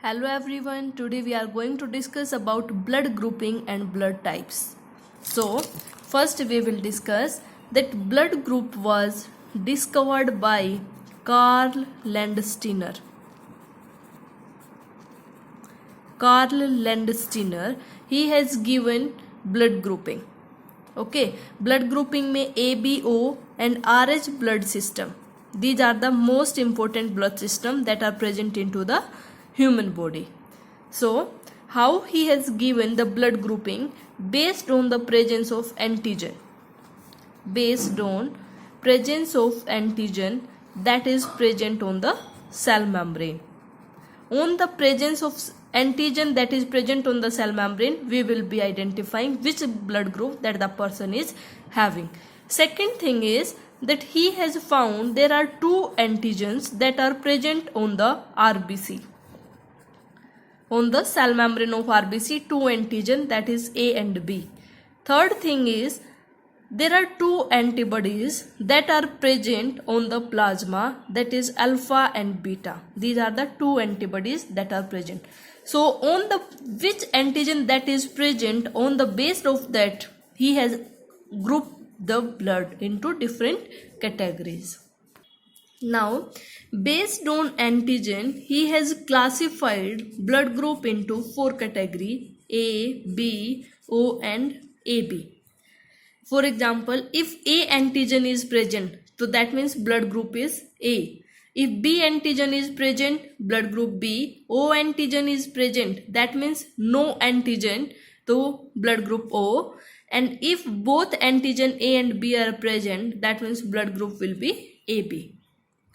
Hello everyone, today we are going to discuss about blood grouping and blood types. So, first we will discuss that blood group was discovered by Carl Landsteiner. Carl Landsteiner, he has given blood grouping. Okay, blood grouping में A, B, O and RH blood system. These are the most important blood system that are present into the human body. So, how he has given the blood grouping based on the presence of antigen. Based on presence of antigen that is present on the cell membrane. On the presence of antigen that is present on the cell membrane, we will be identifying which blood group that the person is having. Second thing is that he has found there are two antigens that are present on the RBC. On the cell membrane of RBC, two antigen, that is A and B. Third thing is there are two antibodies that are present on the plasma, that is alpha and beta. These are the two antibodies that are present. So on the which antigen that is present, on the base of that he has grouped the blood into different categories. Now, based on antigen, he has classified blood group into four categories: A, B, O and AB. For example, if A antigen is present, so that means blood group is A. If B antigen is present, blood group B. O antigen is present, that means no antigen, so blood group O. And if both antigen A and B are present, that means blood group will be AB.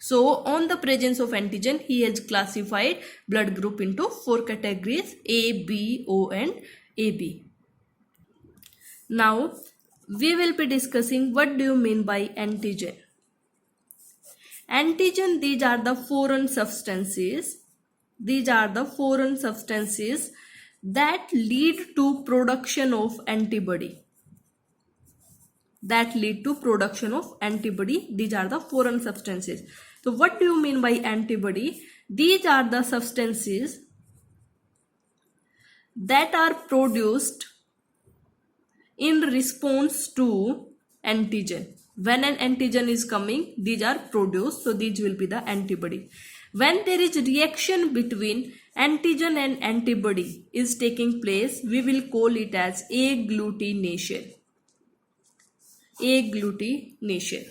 So on the presence of antigen, he has classified blood group into four categories: A, B, O and AB. Now we will be discussing what do you mean by antigen. Antigen, these are the foreign substances. These are the foreign substances that lead to production of antibody. These are the foreign substances. So what do you mean by antibody? These are the substances that are produced in response to antigen. When an antigen is coming, these are produced, so these will be the antibody. When there is reaction between antigen and antibody is taking place, we will call it as agglutination. Agglutination.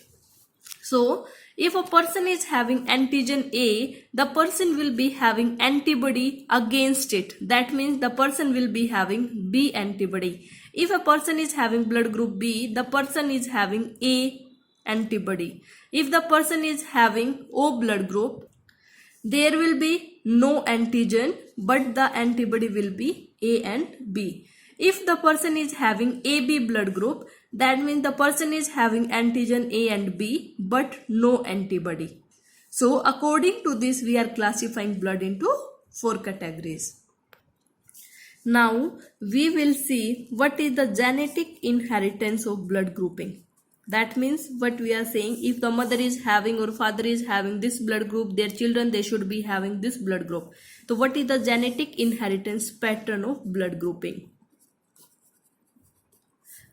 So, if a person is having antigen A, the person will be having antibody against it. That means the person will be having B antibody. If a person is having blood group B, the person is having A antibody. If the person is having O blood group, there will be no antigen, but the antibody will be A and B. If the person is having AB blood group, that means the person is having antigen A and B but no antibody. So according to this, we are classifying blood into four categories. Now we will see what is the genetic inheritance of blood grouping. That means what we are saying, if the mother is having or father is having this blood group, their children, they should be having this blood group. So what is the genetic inheritance pattern of blood grouping?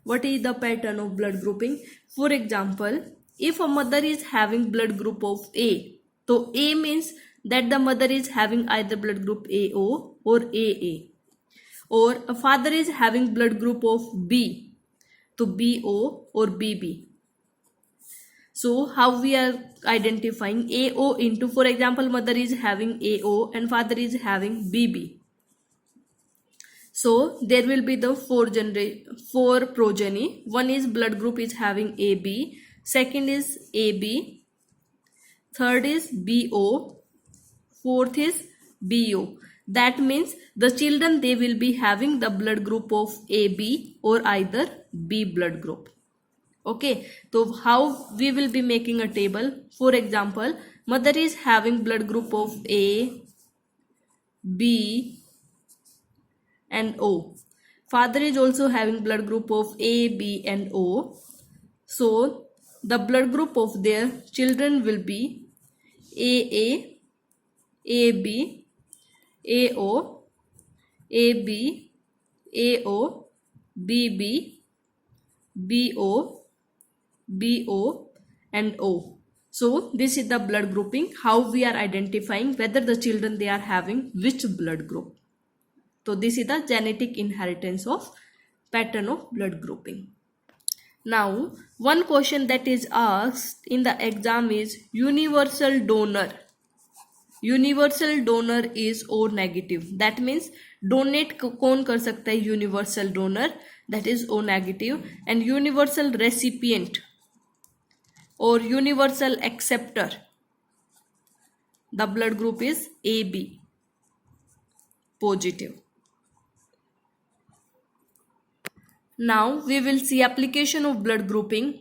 What is the pattern of blood grouping? For example, if a mother is having blood group of A, so A means that the mother is having either blood group AO or AA. Or a father is having blood group of B, so BO or BB. So how we are identifying AO into, for example, mother is having AO and father is having BB. So there will be the four progeny. One is blood group is having AB, second is AB, third is BO, fourth is BO. That means the children, they will be having the blood group of AB or either B blood group. Okay, so how we will be making a table? For example, mother is having blood group of A, B and O. Father is also having blood group of A, B and O. So the blood group of their children will be AA, AB, AO, AB, AO, BB, BO, BO, and O. So this is the blood grouping, how we are identifying whether the children they are having which blood group. So this is the genetic inheritance of pattern of blood grouping. Now one question that is asked in the exam is universal donor. Universal donor is O negative, that means donate कौन कर सकता है, universal donor, that is O negative. And universal recipient और universal acceptor, the blood group is A B, positive. Now we will see application of blood grouping.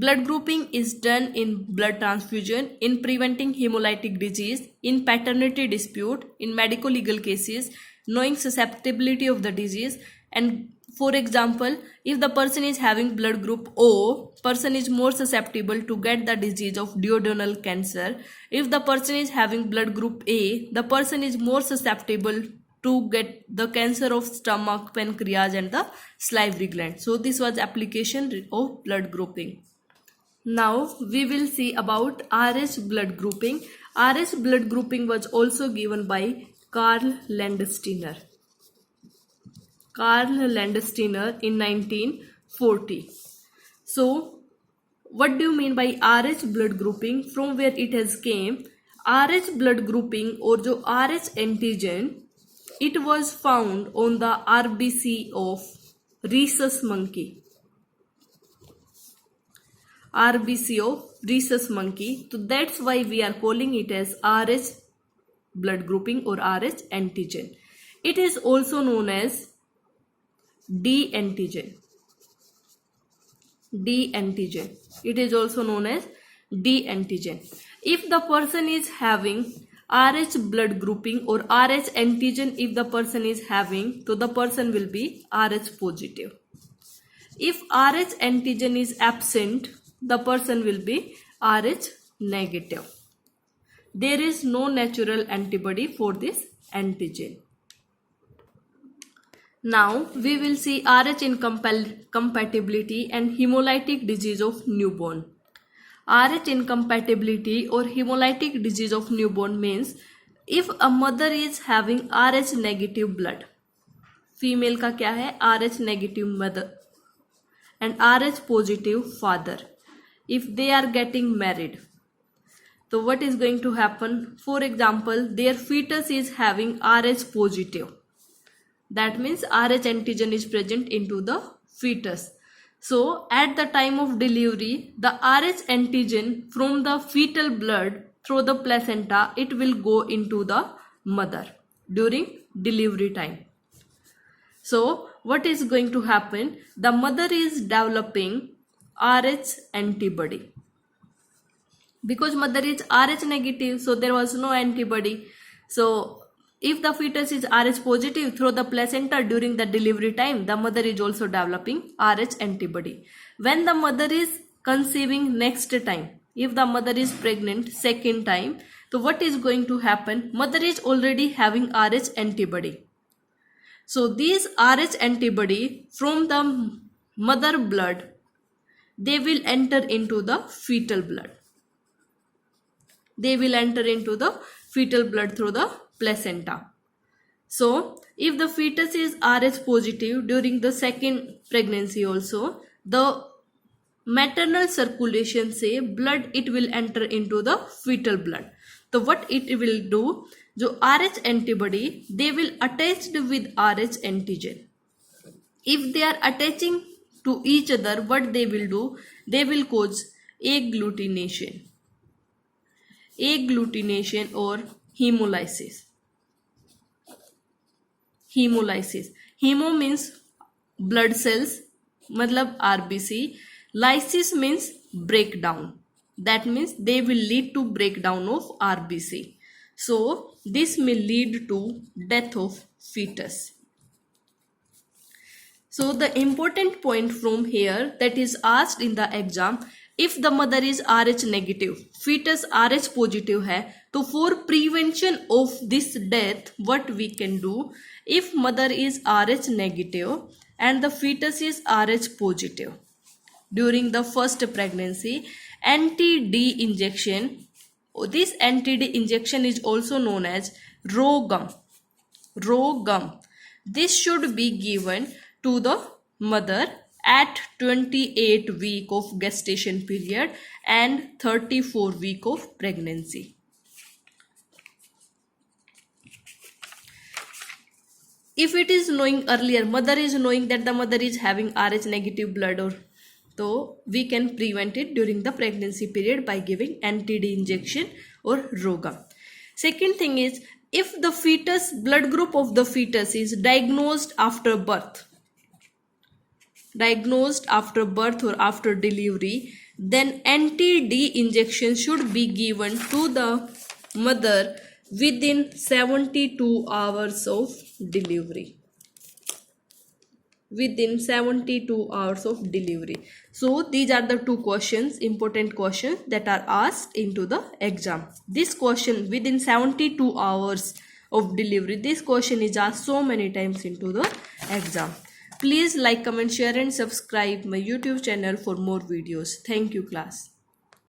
Blood grouping is done in blood transfusion, in preventing hemolytic disease, in paternity dispute, in medico-legal cases, knowing susceptibility of the disease. And for example, if the person is having blood group O, person is more susceptible to get the disease of duodenal cancer. If the person is having blood group A, the person is more susceptible to get the cancer of stomach, pancreas and the salivary gland. So this was application of blood grouping. Now we will see about RH blood grouping. RH blood grouping was also given by Karl Landsteiner. Karl Landsteiner in 1940. So what do you mean by RH blood grouping? From where it has came? RH blood grouping or जो RH antigen, it was found on the RBC of rhesus monkey. RBC of rhesus monkey. So that's why we are calling it as RH blood grouping or RH antigen. It is also known as D antigen. D antigen. It is also known as D antigen. If the person is having RH blood grouping or RH antigen, if the person is having, so the person will be RH positive. If RH antigen is absent, the person will be RH negative. There is no natural antibody for this antigen. Now we will see RH incompatibility and hemolytic disease of newborn. RH incompatibility or hemolytic disease of newborn means if a mother is having RH negative blood, female का क्या है, RH negative mother and RH positive father, if they are getting married, so what is going to happen? For example, their fetus is having RH positive, that means RH antigen is present into the fetus. So at the time of delivery, the RH antigen from the fetal blood through the placenta, it will go into the mother during delivery time. So what is going to happen? The mother is developing RH antibody. Because mother is RH negative, so there was no antibody. So if the fetus is RH positive through the placenta during the delivery time, the mother is also developing RH antibody. When the mother is conceiving next time, if the mother is pregnant second time, so what is going to happen? Mother is already having RH antibody. So these RH antibody from the mother blood, they will enter into the fetal blood. They will enter into the fetal blood through the placenta. So if the fetus is RH positive during the second pregnancy also, the maternal circulation से blood it will enter into the fetal blood. So what it will do, जो RH antibody, they will attached with RH antigen. If they are attaching to each other, what they will do, they will cause agglutination or hemolysis. Hemo means blood cells, matlab RBC. Lysis means breakdown, that means they will lead to breakdown of RBC. So this may lead to death of fetus. So the important point from here that is asked in the exam, if the mother is RH negative, fetus RH positive है, तो for prevention of this death what we can do, if mother is RH negative and the fetus is RH positive during the first pregnancy, anti-D injection, this anti-D injection is also known as RhoGAM. This should be given to the mother at 28 week of gestation period and 34 week of pregnancy. If it is knowing earlier, mother is knowing that the mother is having RH negative blood, or so we can prevent it during the pregnancy period by giving anti-D injection or RhoGAM. Second thing is, if the fetus blood group of the fetus is diagnosed after birth or after delivery, then anti-D injection should be given to the mother within 72 hours of delivery. So these are the two questions, important questions that are asked into the exam. This question within 72 hours of delivery, this question is asked so many times into the exam. Please like, comment, share and subscribe my YouTube channel for more videos. Thank you class.